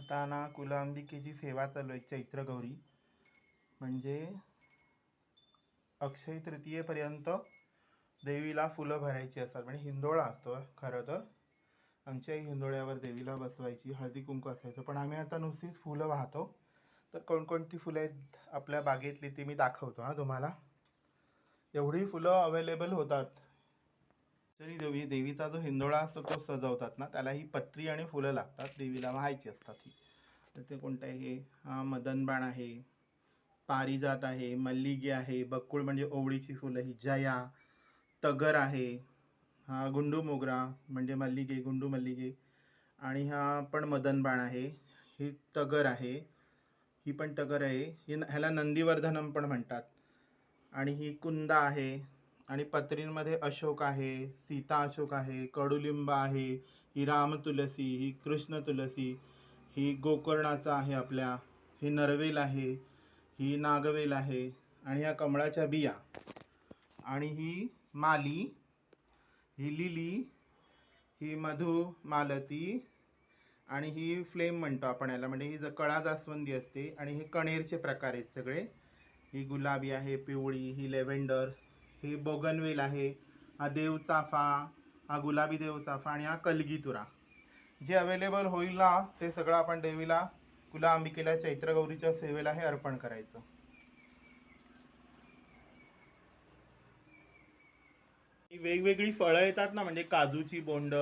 आता ना कुलांबिकेची सेवा चालू आहे चैत्र गौरी, म्हणजे अक्षय तृतीयेपर्यंत देवीला फुलं भरायची असतात. म्हणजे हिंदोळा असतो खरं तर. आमच्याही हिंदोळ्यावर देवीला बसवायची, हळदी कुंकू असायचं. पण आम्ही आता नुसतीच फुलं वाहतो. तर कोणकोणती फुलं आहेत आपल्या बागेतली ती मी दाखवतो हा तुम्हाला. एवढी फुलं अवेलेबल होतात. तरी देवीचा जो हिंदोळा असतो तो सजवतात ना, त्याला ही पत्री आणि फुलं लागतात, देवीला वाहायची असतात ही. तर ते कोणतं आहे? हा मदनबाण आहे, पारिजात आहे, मल्लिगे आहे, बकुळ म्हणजे ओवळीची फुलं ही, जया, तगर आहे, हा गुंडू मोगरा म्हणजे मल्लिगे, गुंडू मल्लिगे, आणि हा पण मदनबाण आहे, ही तगर आहे, ही पण तगर आहे, ह्याला नंदीवर्धनम पण म्हणतात. आणि ही कुंदा आहे, आणि पत्रींमध्ये अशोक आहे, सीता अशोक आहे, कडुलिंब आहे, ही राम तुलसी, ही कृष्ण तुलसी, ही गोकर्णाचा आहे आपल्या, ही नरवेल आहे, ही नागवेल आहे, आणि ह्या कमळाच्या बिया, आणि ही माली, ही लिली, ही मधुमालती, आणि ही फ्लेम म्हणतो आपण याला, म्हणजे ही कळा जास्वंदी असते. आणि हे कणेरचे प्रकार आहेत सगळे. ही गुलाबी आहे, पिवळी, ही लेव्हेंडर, ही बोगनवेल आहे, हा देवचाफा, हा गुलाबी देवचाफा, आणि हा कलगीतुरा. जे अवेलेबल होईल ना ते सगळं आपण देवीला कुला अंबिकेला चैत्रगौरीच्या सेवेला हे अर्पण करायचं. ही वेगवेगळी फळं येतात ना, म्हणजे काजूची बोंड,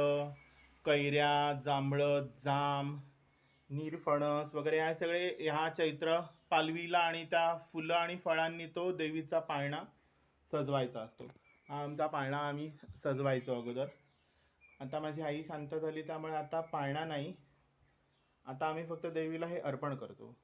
कैऱ्या, जांभळं, जाम, नीरफणस वगैरे, ह्या सगळे ह्या चैत्र पालवीला आणि त्या फुलं आणि फळांनी तो देवीचा पाळणा सजवायचा असतो. हा आमचा पाळणा आम्ही सजवायचो अगोदर. आता माझी आई शांत झाली त्यामुळे आता पाळणा नाही, आता आम्ही फक्त देवीला हे अर्पण करतो.